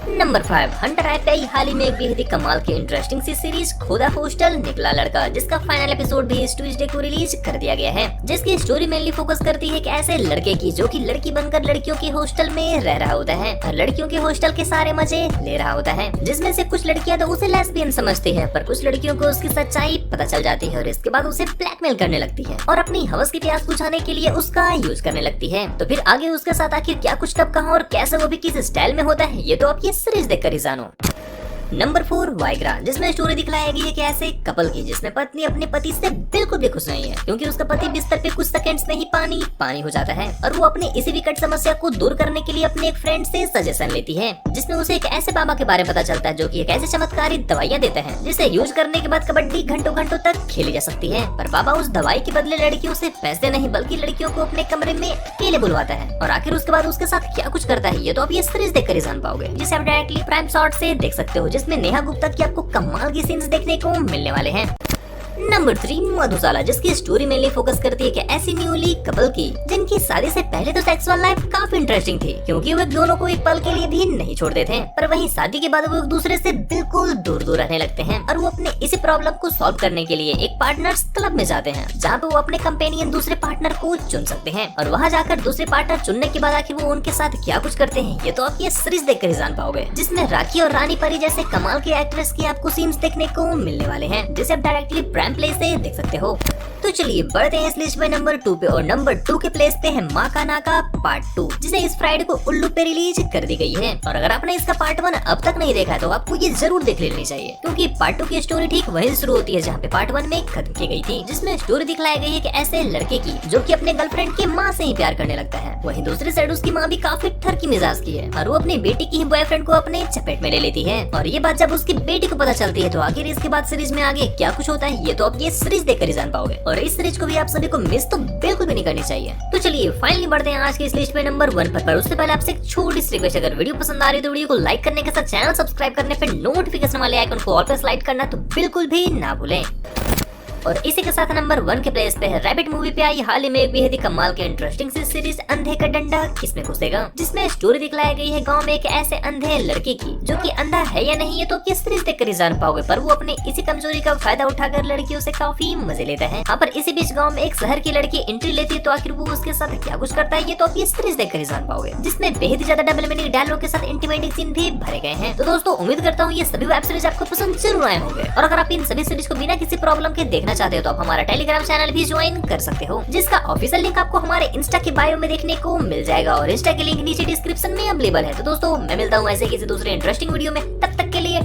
Number 5 Hunter IPI हाल ही में एक बेहद ही कमाल की इंटरेस्टिंग सी सीरीज खुदा हॉस्टल निकला लड़का, जिसका फाइनल एपिसोड भी इस ट्यूसडे को रिलीज कर दिया गया है। जिसकी स्टोरी मेनली फोकस करती है एक ऐसे लड़के की जो कि लड़की बनकर लड़कियों के हॉस्टल में रह रहा होता है और लड़कियों के हॉस्टल के सारे मजे ले रहा होता है। जिसमें से कुछ लड़कियां तो उसे लेस्बियन समझती है, पर कुछ लड़कियों को उसकी सच्चाई पता चल जाती है और इसके बाद उसे ब्लैकमेल करने लगती है और अपनी हवस की प्यास बुझाने के लिए उसका यूज करने लगती है। तो फिर आगे उसके साथ आखिर क्या कुछ कब कहां और कैसे वो भी किस स्टाइल में होता है, ये तो आप ये सीरीज देखकर ही जानो। नंबर 4 वाइग्रा, जिसमें स्टोरी दिखलाई गई है कि ऐसे कपल की जिसमें पत्नी अपने पति से बिल्कुल भी खुश नहीं है, क्योंकि उसका पति बिस्तर पे कुछ सेकंड्स में ही पानी हो जाता है और वो अपने इसी विकट समस्या को दूर करने के लिए अपने एक फ्रेंड से सजेशन लेती है, जिसमें उसे एक ऐसे बाबा के बारे में पता चलता है जो कि एक ऐसे चमत्कारी दवाइयाँ देते हैं जिसे यूज करने के बाद कबड्डी घंटों घंटों तक खेली जा सकती है। पर बाबा उस दवाई के बदले लड़कियों से पैसे नहीं बल्कि लड़कियों को अपने कमरे में अकेले बुलवाता है और आखिर उसके बाद उसके साथ क्या कुछ करता है, ये तो आप ये सीरीज देखकर ही जान पाओगे, जिसे आप डायरेक्टली प्राइम शॉट से देख सकते हो, जिसमें नेहा गुप्ता की आपको कमाल की सीन्स देखने को मिलने वाले हैं। नंबर 3 मधुशाला, जिसकी स्टोरी मेनली फोकस करती है कि ऐसी न्यूली कपल की जिनकी शादी से पहले तो सेक्सुअल लाइफ काफी इंटरेस्टिंग थी, क्योंकि वो दोनों को एक पल के लिए भी नहीं छोड़ते थे, पर वहीं शादी के बाद वो एक दूसरे से बिल्कुल दूर दूर रहने लगते हैं और वो अपने इसी प्रॉब्लम को सॉल्व करने के लिए एक पार्टनर्स क्लब में जाते हैं, जहाँ पे वो अपने कंपेनियन दूसरे पार्टनर को चुन सकते हैं और वहाँ जाकर दूसरे पार्टनर चुनने के बाद आखिर वो उनके साथ क्या कुछ करते हैं, ये तो आप ये सीरीज देखकर ही जान पाओगे, जिसमें राखी और रानी परी जैसे कमाल के एक्ट्रेस की आपको सीन्स देखने को मिलने वाले हैं, जिसे आप डायरेक्टली प्राइम प्ले से देख सकते हो। तो चलिए बढ़ते हैं इस लिस्ट में नंबर 2 पे और नंबर 2 के प्लेस पे है माका नाका पार्ट 2, जिसे इस फ्राइडे को उल्लू पे रिलीज कर दी गई है और अगर आपने इसका पार्ट 1 अब तक नहीं देखा है तो आपको ये जरूर देख लेनी चाहिए, क्योंकि पार्ट 2 की स्टोरी ठीक वहीं शुरू होती है जहाँ पे पार्ट 1 में खत्म की गई थी, जिसमें स्टोरी दिखलाई गई है कि ऐसे लड़के की जो कि अपने गर्लफ्रेंड की माँ से ही प्यार करने लगता है, वहीं दूसरी साइड उसकी माँ भी काफी ठरकी मिजाज की है और वो अपनी बेटी की ही बॉयफ्रेंड को अपने चपेट में ले लेती है और ये बात जब उसकी बेटी को पता चलती है तो आखिर इसके बाद सीरीज में आगे क्या कुछ होता है, ये तो आप ये सीरीज देखकर ही जान पाओगे और इस सीरीज को भी आप सभी को मिस तो बिल्कुल भी नहीं करनी चाहिए। तो चलिए फाइनली बढ़ते हैं आज की इस लिस्ट में नंबर 1 पर उससे पहले आपसे एक छोटी सी रिक्वेस्ट, अगर वीडियो पसंद आ रही है तो वीडियो को लाइक करने के साथ चैनल सब्सक्राइब करने पे नोटिफिकेशन वाले आइकन को ऑल पे स्लाइड करना तो बिल्कुल भी ना भूलें। और इसी के साथ नंबर 1 के प्लेस पे है रैबिट मूवी पे आई हाल ही में एक बेहद ही कमाल के इंटरेस्टिंग सी सीरीज अंधे का डंडा किसमें घुसेगा, जिसमें स्टोरी दिखलाई गई है गांव में एक ऐसे अंधे लड़के की जो कि अंधा है या नहीं है तो किस सीरीज देखकर ही जान पाओगे, पर वो अपने इसी कमजोरी का फायदा उठाकर लड़कियों से काफी मजे लेता है। हाँ, पर इसी बीच गाँव में एक शहर की लड़की एंट्री लेती है तो आखिर वो उसके साथ क्या कुछ करता है, ये तो आप ये सीरीज देखकर ही जान पाओगे, जिसमें बेहद ही ज्यादा डबल मीनिंग डायलॉग के साथ इंटीमेटिंग सीन भी भरे गए हैं। तो दोस्तों उम्मीद करता हूँ ये सभी वेब सीरीज आपको पसंद जरूर आए होंगे और अगर आप इन सभी सीरीज को बिना किसी प्रॉब्लम के देखना चाहते हो तो आप हमारा टेलीग्राम चैनल भी ज्वाइन कर सकते हो, जिसका ऑफिशियल लिंक आपको हमारे इंस्टा के बायो में देखने को मिल जाएगा और इंस्टा के लिंक नीचे डिस्क्रिप्शन में अवेलेबल है। तो दोस्तों मैं मिलता हूँ ऐसे किसी दूसरे इंटरेस्टिंग वीडियो में, तब तक के लिए